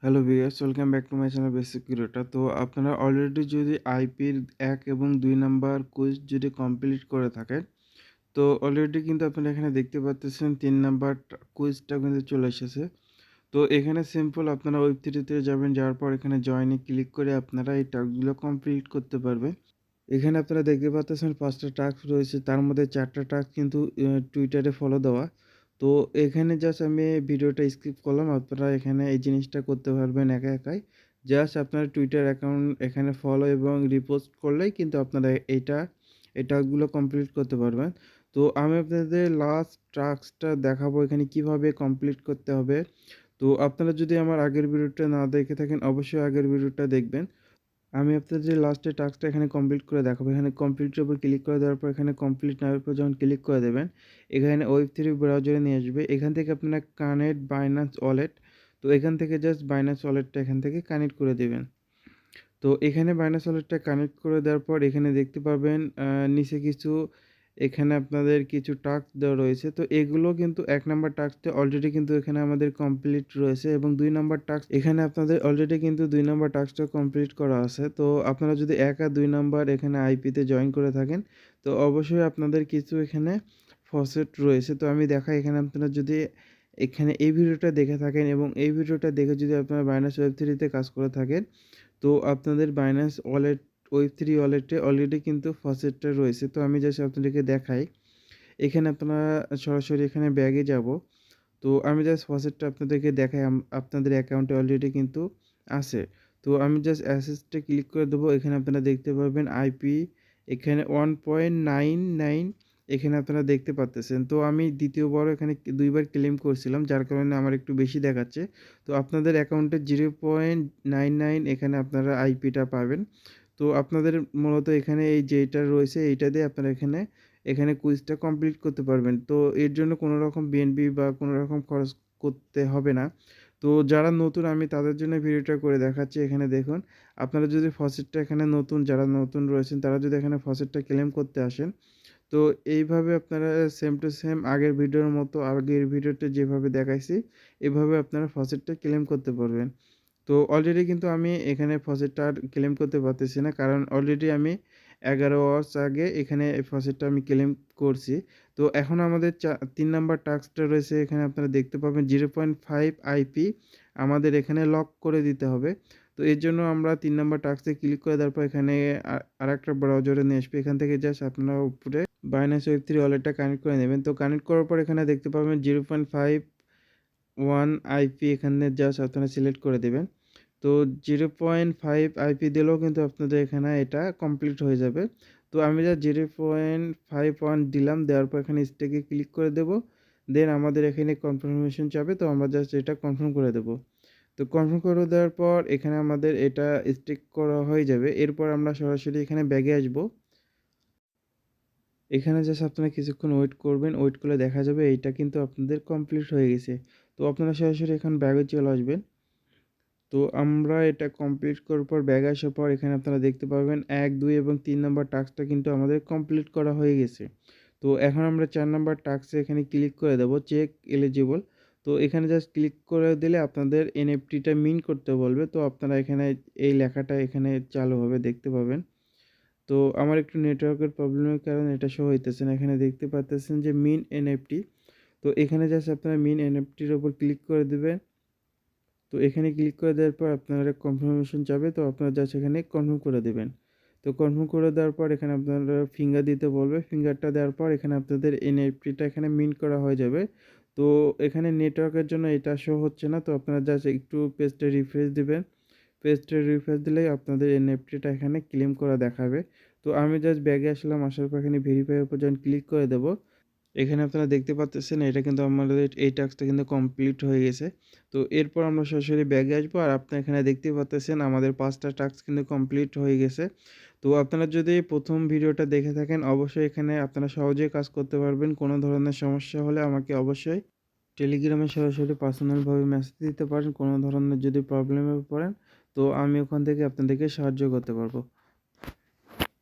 Hello viewers, welcome back to my channel basic curator. তো আপনারা already যদি আইপির ১ এবং ২ নাম্বার কুইজ যদি কমপ্লিট করে থাকেন, তো অলরেডি কিন্তু আপনারা এখানে দেখতে পাচ্তেছেন ৩ নাম্বার কুইজটা কিন্তু চলে এসেছে। তো এখানে সিম্পল আপনারা ওয়েব3 তে যাবেন, যাওয়ার পর এখানে জয়েন এ ক্লিক করে আপনারা এই টাস্কগুলো কমপ্লিট করতে পারবেন। এখানে আপনারা দেখতে পাচ্তেছেন ৫ টা টাস্ক রয়েছে। তার মধ্যে ৪ টা টাস্ক কিন্তু টুইটারে ফলো দেওয়া। তো এখানে জাস্ট আমি ভিডিওটা স্কিপ করলাম। আপনারা এখানে এই জিনিসটা করতে পারবেন একাই। জাস্ট আপনার টুইটার অ্যাকাউন্ট এখানে ফলো এবং রিপোস্ট করলেই কিন্তু আপনারা এই টাস্কগুলো কমপ্লিট করতে পারবেন। তো আমি আপনাদের লাস্ট টাস্কটা দেখাবো এখানে কিভাবে কমপ্লিট করতে হবে। তো আপনারা যদি আমার আগের ভিডিওটা না দেখে থাকেন, অবশ্যই আগের ভিডিওটা দেখবেন। আমি আপনাদের লাস্টে টাস্কটা এখানে কমপ্লিট করে দেখাবো। এখানে কমপ্লিটের উপর ক্লিক করে দেওয়ার পর এখানে কমপ্লিট নাওর উপর যখন ক্লিক করে দেবেন, এখানে ওয়েব3 ব্রাউজারে নিয়ে আসবে। এখান থেকে আপনারা কানেক্ট বাইন্যান্স ওয়ালেট, তো এখান থেকে জাস্ট বাইন্যান্স ওয়ালেটটা এখান থেকে কানেক্ট করে দিবেন। তো এখানে বাইন্যান্স ওয়ালেটটা কানেক্ট করে দেওয়ার পর এখানে দেখতে পাবেন নিচে কিছু এখানে আপনাদের কিছু টাস্ক দেওয়া রয়েছে। তো এগুলো কিন্তু ১ নাম্বার টাস্কটা অলরেডি কিন্তু এখানে আমাদের কমপ্লিট রয়েছে এবং ২ নাম্বার টাস্ক এখানে আপনাদের অলরেডি কিন্তু ২ নাম্বার টাস্কটা কমপ্লিট করা আছে। তো আপনারা যদি ১ আর ২ নাম্বার এখানে আইপিতে জয়েন করে থাকেন, তো অবশ্যই আপনাদের কিছু এখানে ফসেট রয়েছে। তো আমি দেখাই এখানে আপনারা যদি এখানে এই ভিডিওটা দেখে থাকেন এবং এই ভিডিওটা দেখে যদি আপনারা বাইন্যান্স ওয়েব3 তে কাজ করে থাকেন, তো আপনাদের বাইন্যান্স ওয়ালেট ওয়েব3 ওয়ালেটে অলরেডি কিন্তু ফসেটটা রয়েছে। তো আমি জাস্ট আপনাদেরকে দেখাই। এখানে আপনারা সরাসরি এখানে ব্যাগে যাব। তো আমি জাস্ট ফসেটটা আপনাদেরকে দেখাই আপনাদের অ্যাকাউন্টে অলরেডি কিন্তু আছে। তো আমি জাস্ট অ্যাসেসটা ক্লিক করে দেবো। এখানে আপনারা দেখতে পারবেন আইপি এখানে 1.99 এখানে আপনারা দেখতে পারতেছেন। তো আমি দ্বিতীয়বারও এখানে ২ বার ক্লেম করছিলাম, যার কারণে আমার একটু বেশি দেখাচ্ছে। তো আপনাদের অ্যাকাউন্টে 0.99 এখানে আপনারা আইপিটা পাবেন। তো আপনাদের মূলত এখানে এই যেইটা রয়েছে এইটা দিয়ে আপনারা এখানে কুইজটা কমপ্লিট করতে পারবেন। তো এর জন্য কোনো রকম বিএনপি বা কোনো রকম খরচ করতে হবে না। তো যারা নতুন আমি তাদের জন্য ভিডিওটা করে দেখাচ্ছি। এখানে দেখুন, আপনারা যদি ফসেটটা এখানে নতুন যারা নতুন রয়েছেন তারা যদি এখানে ফসেটটা ক্লেম করতে আসেন, তো এইভাবে আপনারা সেম টু সেম আগের ভিডিওর মতো আগের ভিডিওতে যেভাবে দেখাইছি এভাবে আপনারা ফসেটটা ক্লেম করতে পারবেন। তো অলরেডি কিন্তু আমি এখানে ফসেটটা আর ক্লেম করতে পারতেছি না। কারণ অলরেডি আমি ১১ আওয়ার্স আগে এখানে এই ফসেটটা আমি ক্লেম করছি। তো এখন আমাদের ৩ নাম্বার টাস্কটা রয়েছে, এখানে আপনারা দেখতে পাবেন 0.5 আইপি আমাদের এখানে লক করে দিতে হবে। তো এর জন্য আমরা ৩ নাম্বার টাস্কে ক্লিক করে দেওয়ার পর এখানে আরেকটা ব্রাউজারে নিয়ে আসবে। এখান থেকে জাস্ট আপনারা উপরে বাইন্যান্স ওয়েব3 ওয়ালেটটা কানেক্ট করে নেবেন। তো কানেক্ট করার পর এখানে দেখতে পাবেন 0.51 আইপি এখানে জাস্ট আপনারা সিলেক্ট করে দিবেন। তো 0.5 আইপি দিলেও কিন্তু আপনাদের এখানে এটা কমপ্লিট হয়ে যাবে। তো আমি জাস্ট 0.51 দিলাম, দেওয়ার পর এখানে স্টেকে ক্লিক করে দেব। দেন আমাদের এখানে কনফার্মেশন চাবে, তো আমরা জাস্ট এটা কনফার্ম করে দেব। তো কনফার্ম করে দেওয়ার পর এখানে আমাদের এটা স্টেক করা হয়ে যাবে। এরপর আমরা সরাসরি এখানে ব্যাগে আসবো। এখানে জাস্ট আপনারা কিছুক্ষণ ওয়েট করবেন। ওয়েট করলে দেখা যাবে এইটা কিন্তু আপনাদের কমপ্লিট হয়ে গেছে। তো আপনারা সরাসরি এখন ব্যাগে চলে আসবেন। তো আমরা এটা কমপ্লিট করার পর ব্যাগে আসার পর এখানে আপনারা দেখতে পাবেন ১, ২ এবং ৩ নাম্বার টাস্কটা কিন্তু আমাদের কমপ্লিট করা হয়ে গেছে। তো এখন আমরা ৪ নাম্বার টাস্কে এখানে ক্লিক করে দেব চেক এলিজিবল। তো এখানে জাস্ট ক্লিক করে দিলে আপনাদের এনএফটিটা মিন্ট করতে বলবে। তো আপনারা এখানে এই লেখাটা এখানে চালু হবে দেখতে পাবেন। তো আমার একটু নেটওয়ার্কের প্রবলেমের কারণে এটা শো হইতেছে না। এখানে দেখতে পারতেছেন যে মিন এনএফটি। তো এখানে জাস্ট আপনারা মিন এনএফটির উপর ক্লিক করে দিবেন। তো এখানে ক্লিক করে দেওয়ার পর আপনারা কনফার্মেশন যাবে, তো আপনারা জাস্ট এখানে কনফার্ম করে দেবেন। তো কনফার্ম করে দেওয়ার পর এখানে আপনারা ফিঙ্গার দিতে বলবে। ফিঙ্গারটা দেওয়ার পর এখানে আপনাদের এনএফটিটা এখানে মিন্ট করা হয়ে যাবে। তো এখানে নেটওয়ার্কের জন্য এটা শো হচ্ছে না। তো আপনারা জাস্ট একটু পেজটা রিফ্রেশ দিবেন। পেজটা রিফ্রেশ দিলেই আপনাদের এনএফটিটা এখানে ক্লেম করা দেখাবে। তো আমি জাস্ট ব্যাগে আসলাম, আসার পর এখানে ভেরিফাই এর উপর যখন ক্লিক করে দেব, এখানে আপনারা দেখতে পাচ্তেছেন এটা কিন্তু আমাদের এই টাস্কটা কিন্তু কমপ্লিট হয়ে গেছে। তো এরপর আমরা সরাসরি ব্যাগে আসবো আর আপনারা এখানে দেখতে পাচ্তেছেন আমাদের ৫ টা টাস্ক কিন্তু কমপ্লিট হয়ে গেছে। তো আপনারা যদি ১ম ভিডিওটা দেখে থাকেন অবশ্যই এখানে আপনারা সহজেই কাজ করতে পারবেন। কোনো ধরনের সমস্যা হলে আমাকে অবশ্যই টেলিগ্রামে সরাসরি পার্সোনালভাবে মেসেজ দিতে পারেন। কোনো ধরনের যদি প্রবলেমে পড়েন, তো আমি ওখান থেকে আপনাদেরকে সাহায্য করতে পারবো।